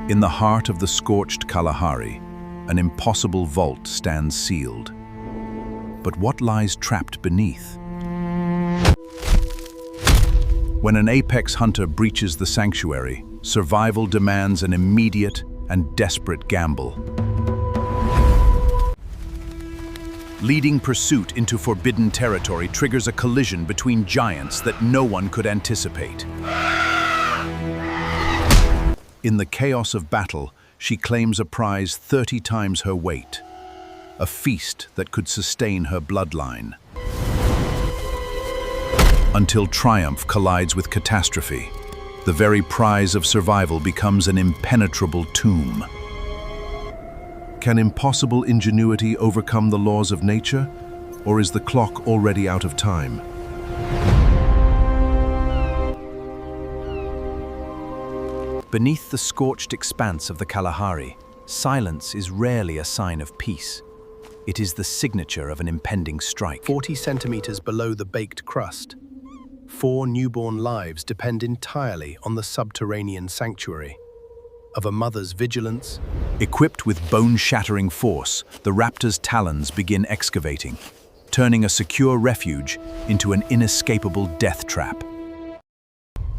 In the heart of the scorched Kalahari, an impossible vault stands sealed. But what lies trapped beneath? When an apex hunter breaches the sanctuary, survival demands an immediate and desperate gamble. Leading pursuit into forbidden territory triggers a collision between giants that no one could anticipate. In the chaos of battle, she claims a prize 30 times her weight, a feast that could sustain her bloodline. Until triumph collides with catastrophe, the very prize of survival becomes an impenetrable tomb. Can impossible ingenuity overcome the laws of nature, or is the clock already out of time? Beneath the scorched expanse of the Kalahari, silence is rarely a sign of peace. It is the signature of an impending strike. 40 centimeters below the baked crust, 4 newborn lives depend entirely on the subterranean sanctuary. Of a mother's vigilance. Equipped with bone-shattering force, the raptor's talons begin excavating, turning a secure refuge into an inescapable death trap.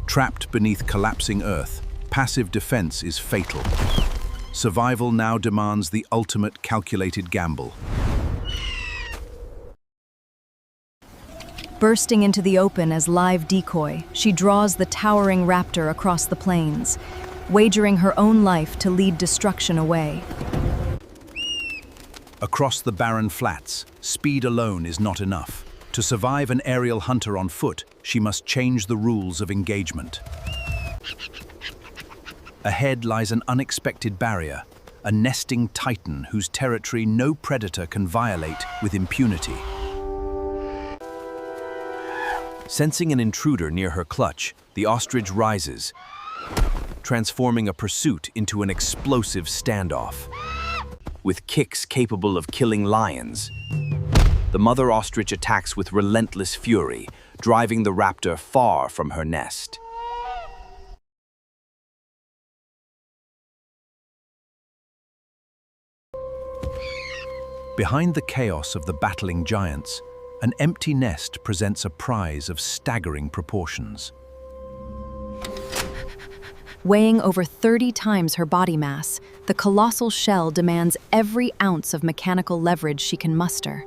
Trapped beneath collapsing earth, passive defense is fatal. Survival now demands the ultimate calculated gamble. Bursting into the open as live decoy, she draws the towering raptor across the plains, wagering her own life to lead destruction away. Across the barren flats, speed alone is not enough. To survive an aerial hunter on foot, she must change the rules of engagement. Ahead lies an unexpected barrier, a nesting titan whose territory no predator can violate with impunity. Sensing an intruder near her clutch, the ostrich rises, transforming a pursuit into an explosive standoff. With kicks capable of killing lions, the mother ostrich attacks with relentless fury, driving the raptor far from her nest. Behind the chaos of the battling giants, an empty nest presents a prize of staggering proportions. Weighing over 30 times her body mass, the colossal shell demands every ounce of mechanical leverage she can muster.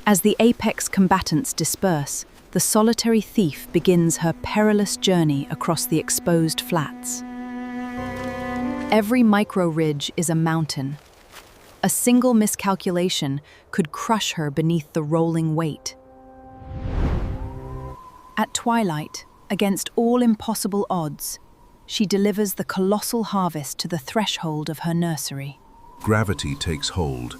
As the apex combatants disperse, the solitary thief begins her perilous journey across the exposed flats. Every micro-ridge is a mountain. A single miscalculation could crush her beneath the rolling weight. At twilight, against all impossible odds, she delivers the colossal harvest to the threshold of her nursery. Gravity takes hold,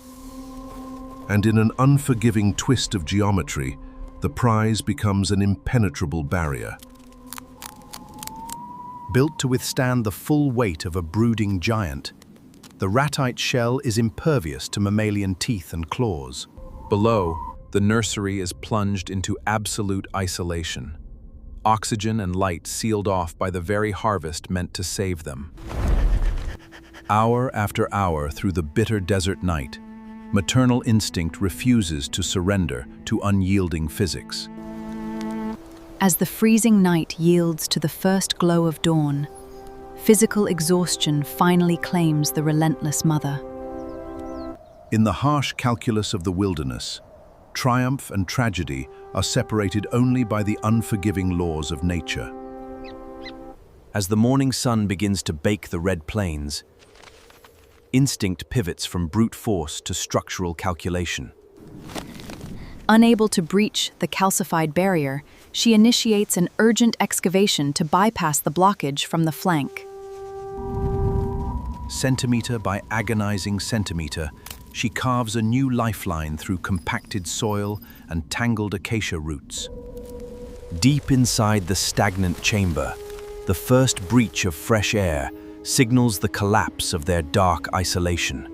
and in an unforgiving twist of geometry, the prize becomes an impenetrable barrier. Built to withstand the full weight of a brooding giant, the ratite shell is impervious to mammalian teeth and claws. Below, the nursery is plunged into absolute isolation. Oxygen and light sealed off by the very harvest meant to save them. Hour after hour through the bitter desert night, maternal instinct refuses to surrender to unyielding physics. As the freezing night yields to the first glow of dawn, physical exhaustion finally claims the relentless mother. In the harsh calculus of the wilderness, triumph and tragedy are separated only by the unforgiving laws of nature. As the morning sun begins to bake the red plains, instinct pivots from brute force to structural calculation. Unable to breach the calcified barrier, she initiates an urgent excavation to bypass the blockage from the flank. Centimeter by agonizing centimeter, she carves a new lifeline through compacted soil and tangled acacia roots. Deep inside the stagnant chamber, the first breach of fresh air signals the collapse of their dark isolation.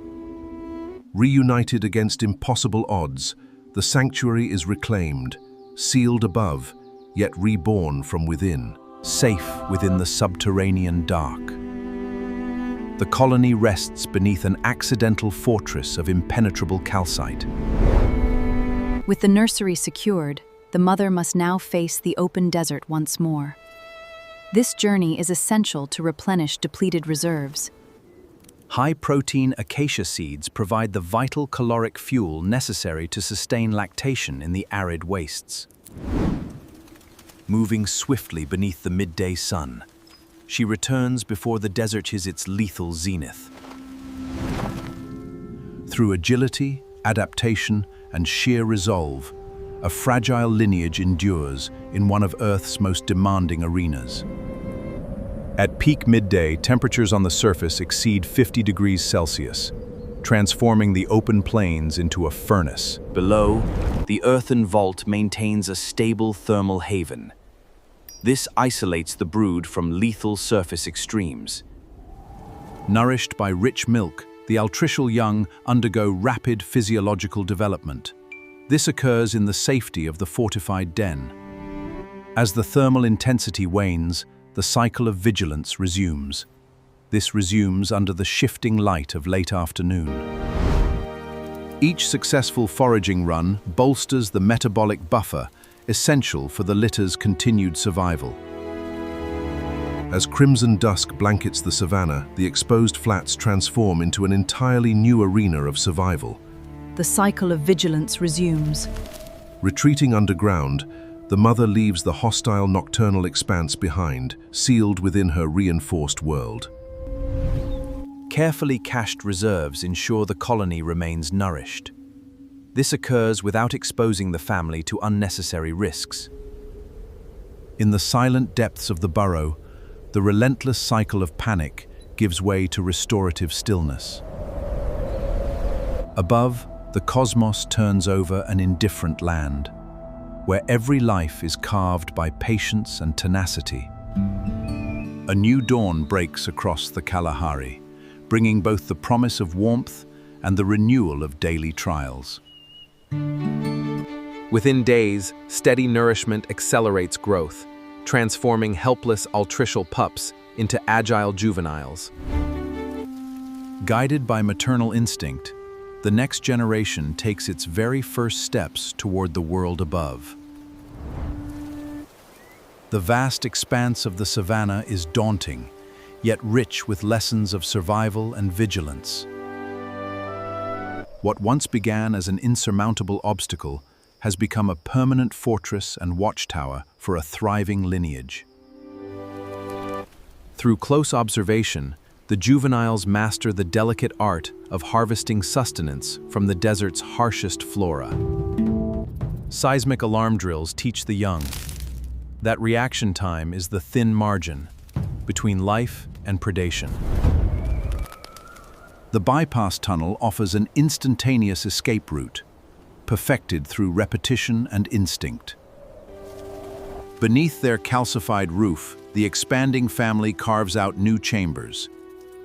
Reunited against impossible odds, the sanctuary is reclaimed, sealed above, yet reborn from within. Safe within the subterranean dark. the colony rests beneath an accidental fortress of impenetrable calcite. With the nursery secured, the mother must now face the open desert once more. This journey is essential to replenish depleted reserves. High-protein acacia seeds provide the vital caloric fuel necessary to sustain lactation in the arid wastes. Moving swiftly beneath the midday sun, she returns before the desert hits its lethal zenith. Through agility, adaptation, and sheer resolve, a fragile lineage endures in one of Earth's most demanding arenas. At peak midday, temperatures on the surface exceed 50 degrees Celsius, transforming the open plains into a furnace. Below, the earthen vault maintains a stable thermal haven. This isolates the brood from lethal surface extremes. Nourished by rich milk, the altricial young undergo rapid physiological development. This occurs in the safety of the fortified den. As the thermal intensity wanes, the cycle of vigilance resumes. This resumes under the shifting light of late afternoon. Each successful foraging run bolsters the metabolic buffer essential for the litter's continued survival. As crimson dusk blankets the savanna, the exposed flats transform into an entirely new arena of survival. The cycle of vigilance resumes. Retreating underground, the mother leaves the hostile nocturnal expanse behind, sealed within her reinforced world. Carefully cached reserves ensure the colony remains nourished. This occurs without exposing the family to unnecessary risks. In the silent depths of the burrow, the relentless cycle of panic gives way to restorative stillness. Above, the cosmos turns over an indifferent land, where every life is carved by patience and tenacity. A new dawn breaks across the Kalahari, bringing both the promise of warmth and the renewal of daily trials. Within days, steady nourishment accelerates growth, transforming helpless altricial pups into agile juveniles. Guided by maternal instinct, the next generation takes its very first steps toward the world above. The vast expanse of the savanna is daunting, yet rich with lessons of survival and vigilance. What once began as an insurmountable obstacle has become a permanent fortress and watchtower for a thriving lineage. Through close observation, the juveniles master the delicate art of harvesting sustenance from the desert's harshest flora. Seismic alarm drills teach the young that reaction time is the thin margin between life and predation. The bypass tunnel offers an instantaneous escape route, perfected through repetition and instinct. Beneath their calcified roof, the expanding family carves out new chambers,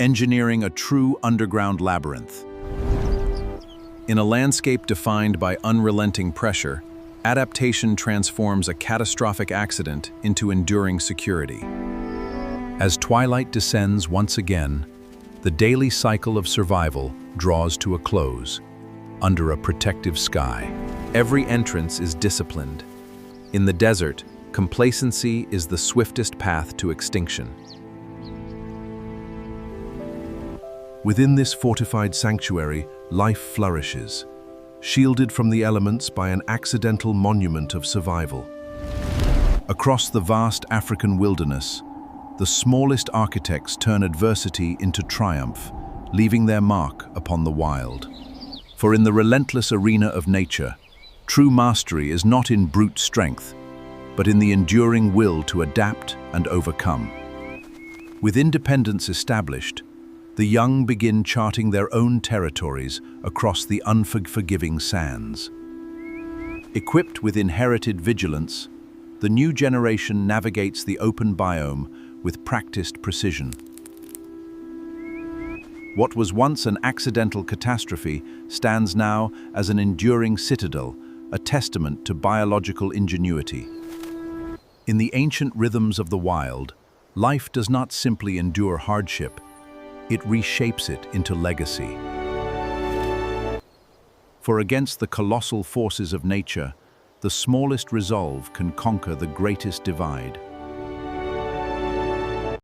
engineering a true underground labyrinth. In a landscape defined by unrelenting pressure, adaptation transforms a catastrophic accident into enduring security. As twilight descends once again, the daily cycle of survival draws to a close, under a protective sky. Every entrance is disciplined. In the desert, complacency is the swiftest path to extinction. Within this fortified sanctuary, life flourishes, shielded from the elements by an accidental monument of survival. Across the vast African wilderness, the smallest architects turn adversity into triumph, leaving their mark upon the wild. For in the relentless arena of nature, true mastery is not in brute strength, but in the enduring will to adapt and overcome. With independence established, the young begin charting their own territories across the unforgiving sands. Equipped with inherited vigilance, the new generation navigates the open biome with practiced precision. What was once an accidental catastrophe stands now as an enduring citadel, a testament to biological ingenuity. In the ancient rhythms of the wild, life does not simply endure hardship, it reshapes it into legacy. For against the colossal forces of nature, the smallest resolve can conquer the greatest divide.